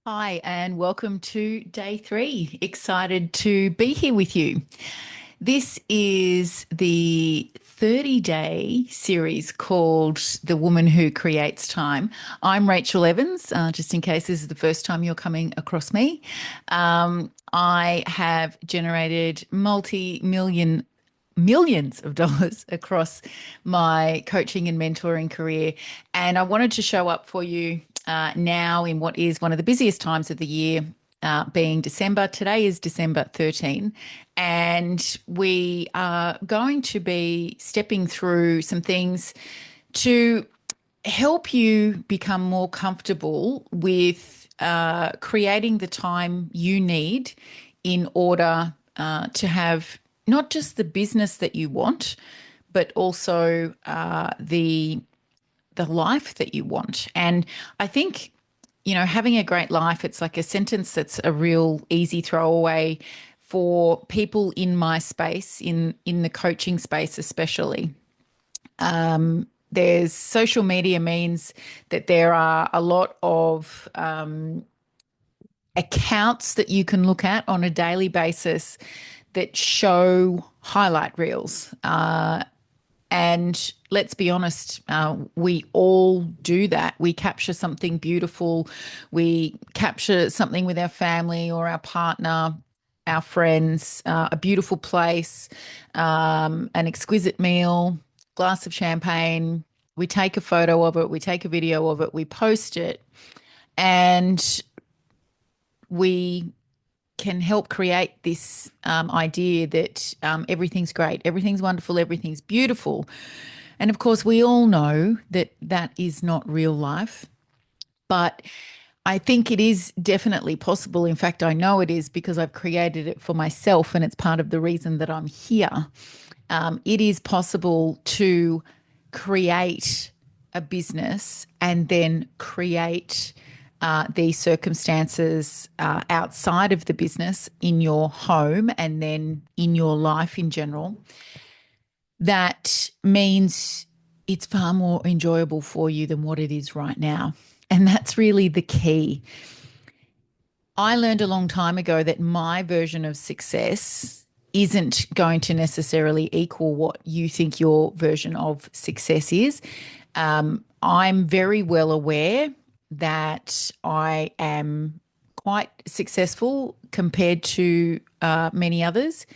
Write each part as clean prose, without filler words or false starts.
Hi, and welcome to day three. Excited to be here with you. This is the 30-day series called The Woman Who Creates Time. I'm Rachel Evans, just in case this is the first time you're coming across me. I have generated millions of dollars across my coaching and mentoring career. And I wanted to show up for you now in what is one of the busiest times of the year, being December. Today is December 13, and we are going to be stepping through some things to help you become more comfortable with creating the time you need in order to have not just the business that you want, but also the life that you want. And I think, having a great life, it's like a sentence that's a real easy throwaway for people in my space, in the coaching space especially. There's social media means that there are a lot of accounts that you can look at on a daily basis that show highlight reels. And let's be honest, we all do that. We capture something beautiful. We capture something with our family or our partner, our friends, a beautiful place, an exquisite meal, glass of champagne. We take a photo of it, we take a video of it, we post it, and we can help create this idea that everything's great, everything's wonderful, everything's beautiful. And of course, we all know that that is not real life. But I think it is definitely possible. In fact, I know it is because I've created it for myself, and it's part of the reason that I'm here. It is possible to create a business and then create these circumstances outside of the business in your home and then in your life in general. That means it's far more enjoyable for you than what it is right now. And that's really the key. I learned a long time ago that my version of success isn't going to necessarily equal what you think your version of success is. I'm very well aware that I am quite successful compared to many others,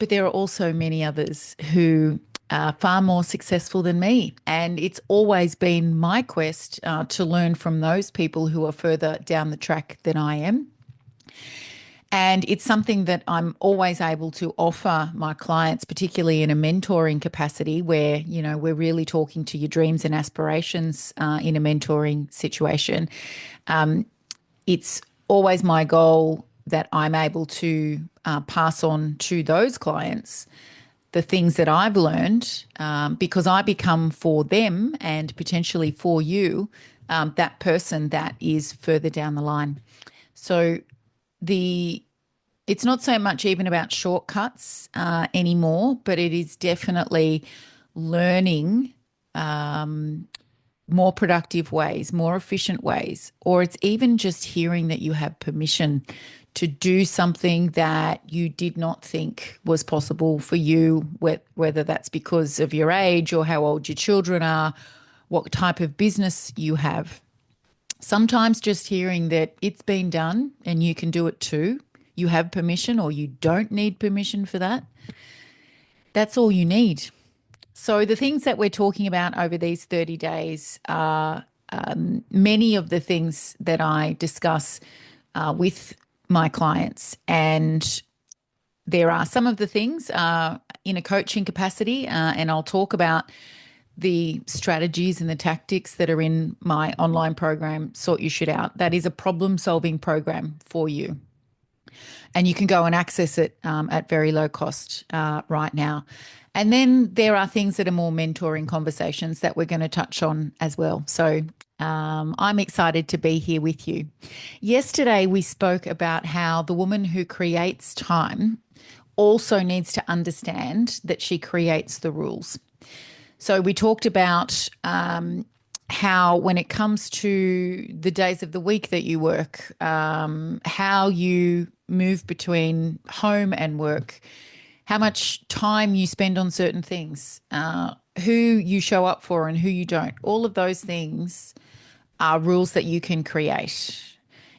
but there are also many others who are far more successful than me. And it's always been my quest to learn from those people who are further down the track than I am. And it's something that I'm always able to offer my clients, particularly in a mentoring capacity where, we're really talking to your dreams and aspirations in a mentoring situation. It's always my goal that I'm able to pass on to those clients the things that I've learned, because I become for them and potentially for you that person that is further down the line. So the it's not so much even about shortcuts anymore, but it is definitely learning more productive ways, more efficient ways, or it's even just hearing that you have permission to do something that you did not think was possible for you, whether that's because of your age or how old your children are, what type of business you have. Sometimes just hearing that it's been done and you can do it too, you have permission or you don't need permission for that, that's all you need. So, the things that we're talking about over these 30 days are many of the things that I discuss with my clients. And there are some of the things in a coaching capacity, and I'll talk about the strategies and the tactics that are in my online program, Sort Your Shit Out. That is a problem solving program for you. And you can go and access it at very low cost right now. And then there are things that are more mentoring conversations that we're going to touch on as well. So I'm excited to be here with you. Yesterday, we spoke about how the woman who creates time also needs to understand that she creates the rules. So we talked about how, when it comes to the days of the week that you work, how you move between home and work, how much time you spend on certain things, who you show up for and who you don't. All of those things are rules that you can create.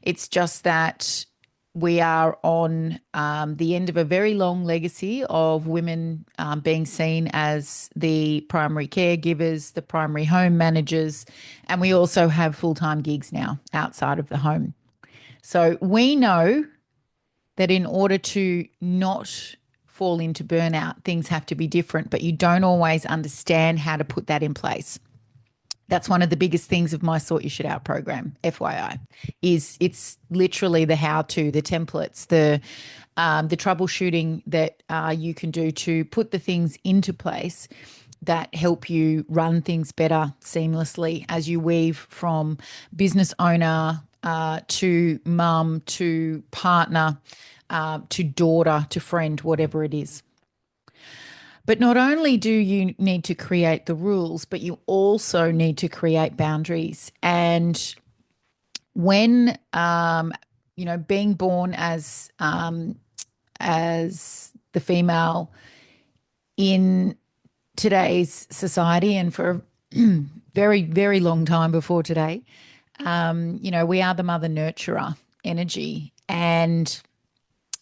It's just that we are on the end of a very long legacy of women being seen as the primary caregivers, the primary home managers, and we also have full time gigs now outside of the home. So we know that in order to not fall into burnout, things have to be different, but you don't always understand how to put that in place. That's one of the biggest things of my Sort Your Shit Out program, FYI, is it's literally the how-to, the templates, the troubleshooting that you can do to put the things into place that help you run things better seamlessly as you weave from business owner to mum to partner to daughter to friend, whatever it is. But not only do you need to create the rules, but you also need to create boundaries. And when being born as the female in today's society, and for a very very long time before today, we are the mother nurturer energy, and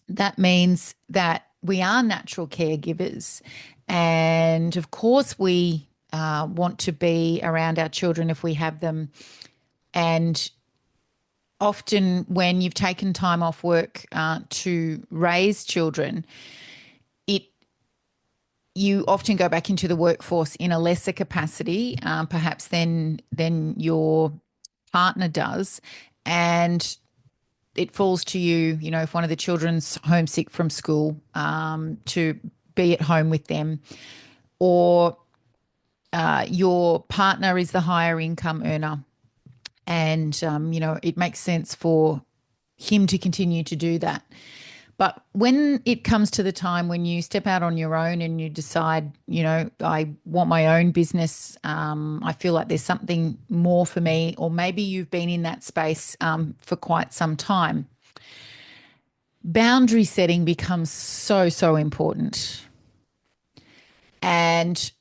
that means that we are natural caregivers. And of course, we want to be around our children if we have them. And often, when you've taken time off work to raise children, it you often go back into the workforce in a lesser capacity, perhaps than your partner does, and it falls to you, if one of the children's homesick from school, to be at home with them, or your partner is the higher income earner, and it makes sense for him to continue to do that. But when it comes to the time when you step out on your own and you decide, I want my own business, I feel like there's something more for me, or maybe you've been in that space for quite some time, boundary setting becomes so, so important. And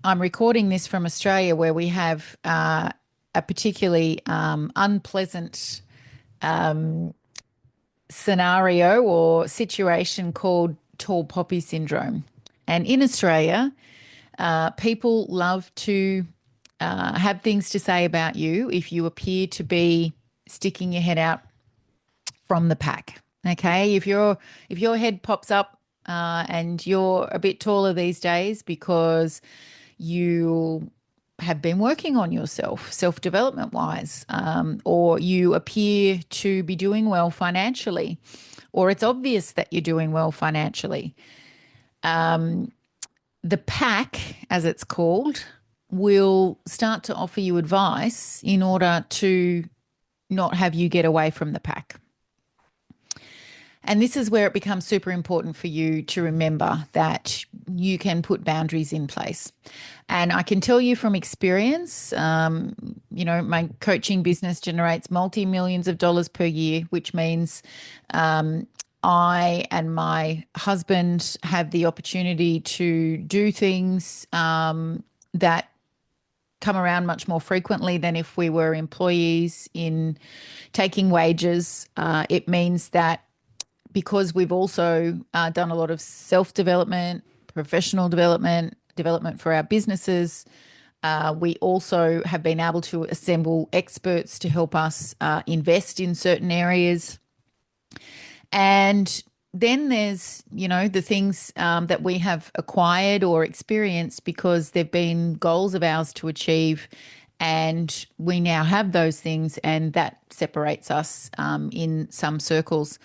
I'm recording this from Australia, where we have a particularly unpleasant scenario or situation called tall poppy syndrome. And in Australia, people love to have things to say about you if you appear to be sticking your head out from the pack. Okay, if your head pops up and you're a bit taller these days because you have been working on yourself, self-development wise, or you appear to be doing well financially, or it's obvious that you're doing well financially, the pack, as it's called, will start to offer you advice in order to not have you get away from the pack. And this is where it becomes super important for you to remember that you can put boundaries in place. And I can tell you from experience, my coaching business generates multi-millions of dollars per year, which means I and my husband have the opportunity to do things that come around much more frequently than if we were employees in taking wages. It means that because we've also done a lot of self-development, professional development, development for our businesses, we also have been able to assemble experts to help us invest in certain areas. And then there's, the things that we have acquired or experienced because they've been goals of ours to achieve, and we now have those things, and that separates us in some circles.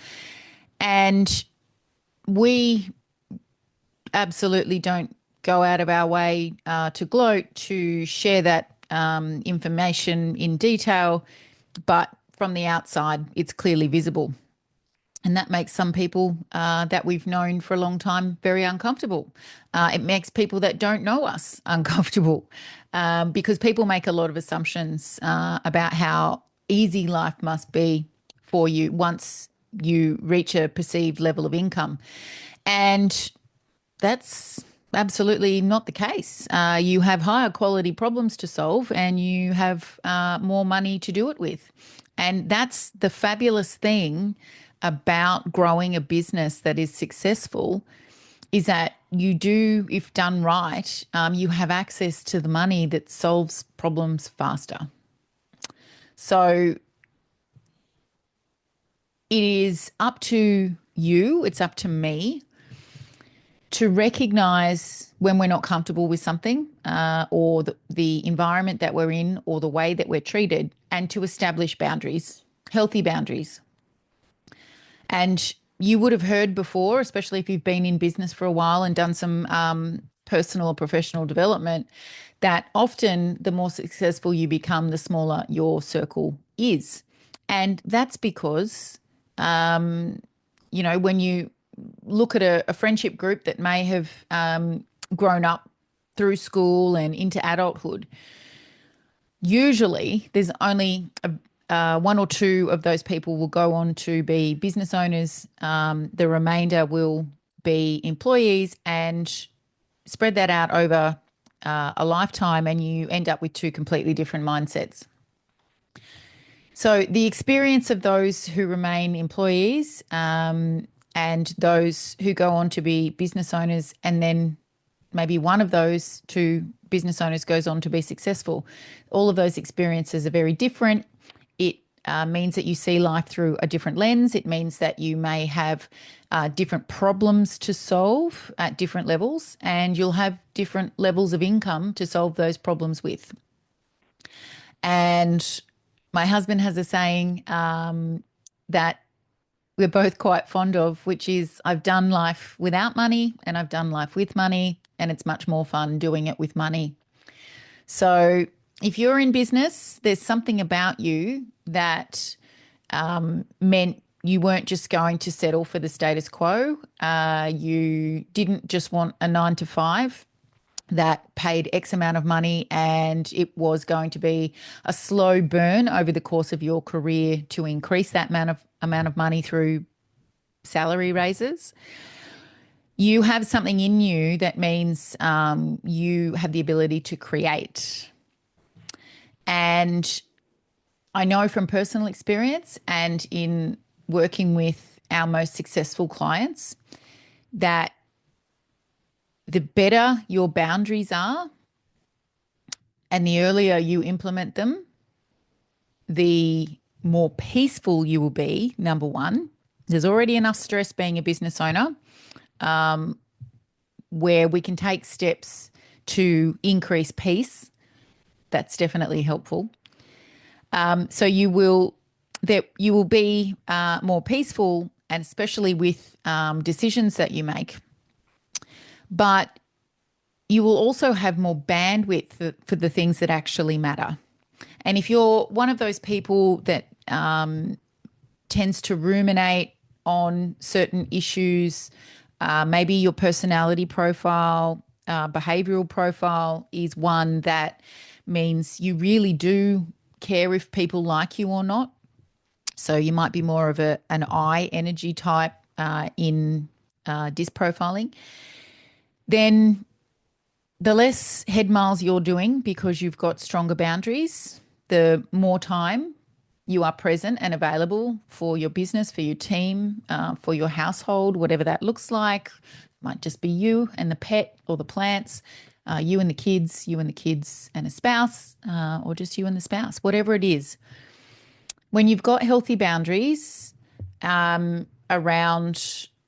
And we absolutely don't go out of our way to gloat, to share that information in detail, but from the outside, it's clearly visible. And that makes some people that we've known for a long time very uncomfortable. It makes people that don't know us uncomfortable. because people make a lot of assumptions about how easy life must be for you once you reach a perceived level of income. And that's absolutely not the case. You have higher quality problems to solve and you have more money to do it with. And that's the fabulous thing about growing a business that is successful is that you do, if done right, you have access to the money that solves problems faster. So it is up to you, it's up to me to recognize when we're not comfortable with something or the environment that we're in or the way that we're treated and to establish boundaries, healthy boundaries. And you would have heard before, especially if you've been in business for a while and done some personal or professional development, that often the more successful you become, the smaller your circle is. And that's because, when you look at a friendship group that may have grown up through school and into adulthood, usually there's only one or two of those people will go on to be business owners. The remainder will be employees and spread that out over a lifetime, and you end up with two completely different mindsets. So the experience of those who remain employees and those who go on to be business owners, and then maybe one of those two business owners goes on to be successful, all of those experiences are very different. It means that you see life through a different lens. It means that you may have different problems to solve at different levels, and you'll have different levels of income to solve those problems with. And my husband has a saying that we're both quite fond of, which is I've done life without money and I've done life with money, and it's much more fun doing it with money. So if you're in business, there's something about you that meant you weren't just going to settle for the status quo. You didn't just want a 9 to 5 that paid X amount of money and it was going to be a slow burn over the course of your career to increase that amount of money through salary raises. You have something in you that means you have the ability to create. And I know from personal experience and in working with our most successful clients that the better your boundaries are and the earlier you implement them, the more peaceful you will be, number one. There's already enough stress being a business owner where we can take steps to increase peace. That's definitely helpful. So you will be more peaceful, and especially with decisions that you make. But you will also have more bandwidth for the things that actually matter. And if you're one of those people that tends to ruminate on certain issues, maybe your personality profile, behavioral profile is one that means you really do care if people like you or not. So you might be more of an I energy type in disc profiling. Then the less head miles you're doing because you've got stronger boundaries, the more time you are present and available for your business, for your team, for your household, whatever that looks like. It might just be you and the pet or the plants, you and the kids, and a spouse, or just you and the spouse, whatever it is. When you've got healthy boundaries around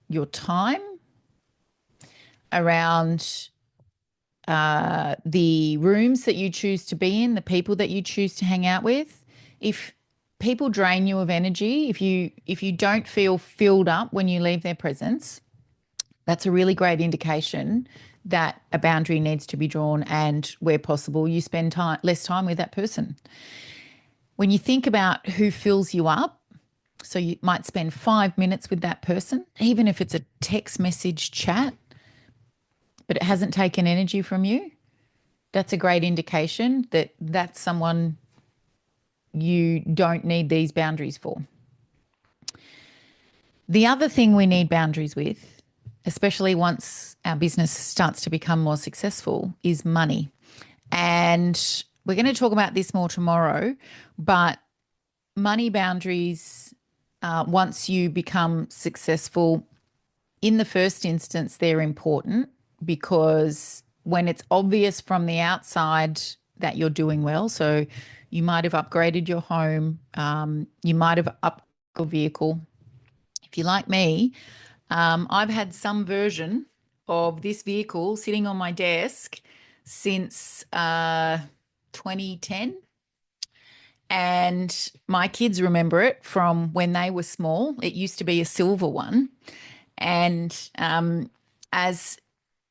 your time, around the rooms that you choose to be in, the people that you choose to hang out with, if people drain you of energy, if you don't feel filled up when you leave their presence, that's a really great indication that a boundary needs to be drawn, and where possible, you spend less time with that person. When you think about who fills you up, so you might spend 5 minutes with that person, even if it's a text message chat, but it hasn't taken energy from you, That's a great indication that that's someone you don't need these boundaries for. The other thing we need boundaries with, especially once our business starts to become more successful, is money. And we're going to talk about this more tomorrow, but money boundaries, once you become successful, in the first instance, they're important because when it's obvious from the outside that you're doing well, so you might have upgraded your home, you might have upped your vehicle. If you're like me, I've had some version of this vehicle sitting on my desk since 2010. And my kids remember it from when they were small. It used to be a silver one. And as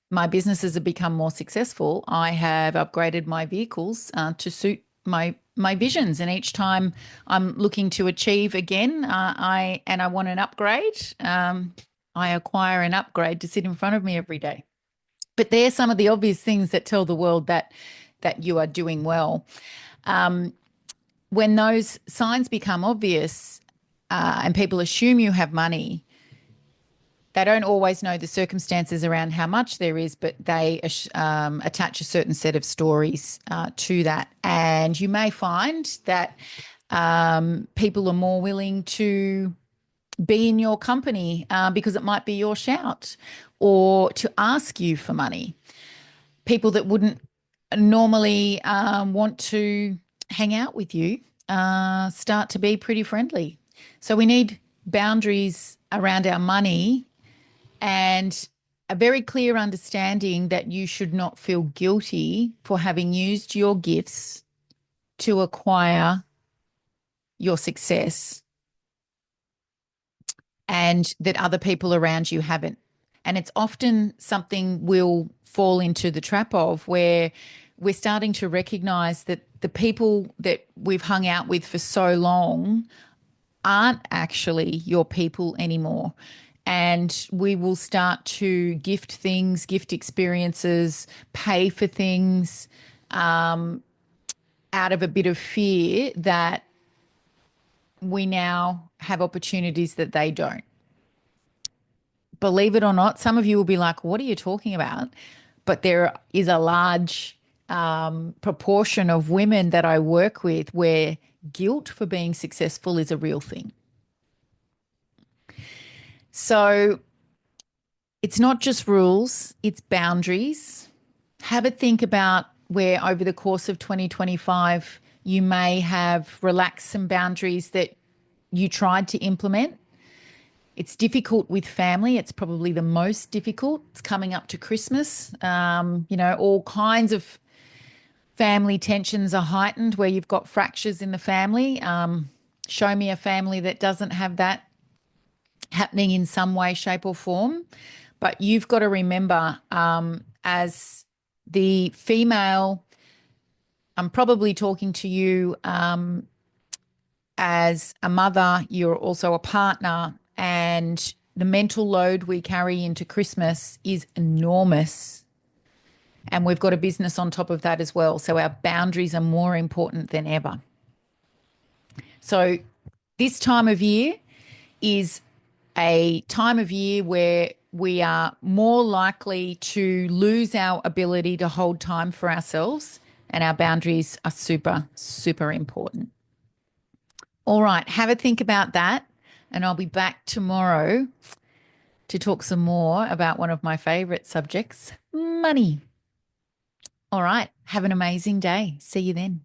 my businesses have become more successful, I have upgraded my vehicles to suit my visions. And each time I'm looking to achieve again, I want an upgrade. I acquire an upgrade to sit in front of me every day. But they're some of the obvious things that tell the world that you are doing well. When those signs become obvious and people assume you have money, they don't always know the circumstances around how much there is, but they attach a certain set of stories to that. And you may find that people are more willing to be in your company because it might be your shout or to ask you for money. People that wouldn't normally want to hang out with you start to be pretty friendly. So we need boundaries around our money and a very clear understanding that you should not feel guilty for having used your gifts to acquire your success and that other people around you haven't. And it's often something we'll fall into the trap of where we're starting to recognize that the people that we've hung out with for so long aren't actually your people anymore. And we will start to gift things, gift experiences, pay for things out of a bit of fear that we now have opportunities that they don't. Believe it or not, some of you will be like, what are you talking about? But there is a large proportion of women that I work with where guilt for being successful is a real thing. So it's not just rules, it's boundaries. Have a think about where over the course of 2025 you may have relaxed some boundaries that you tried to implement. It's difficult with family. It's probably the most difficult. It's coming up to Christmas. All kinds of family tensions are heightened where you've got fractures in the family. Show me a family that doesn't have that happening in some way, shape, or form. But you've got to remember, as the female, I'm probably talking to you as a mother, you're also a partner, and the mental load we carry into Christmas is enormous. And we've got a business on top of that as well. So our boundaries are more important than ever. So this time of year is a time of year where we are more likely to lose our ability to hold time for ourselves, and our boundaries are super, super important. All right, have a think about that, and I'll be back tomorrow to talk some more about one of my favorite subjects, money. All right, have an amazing day. See you then.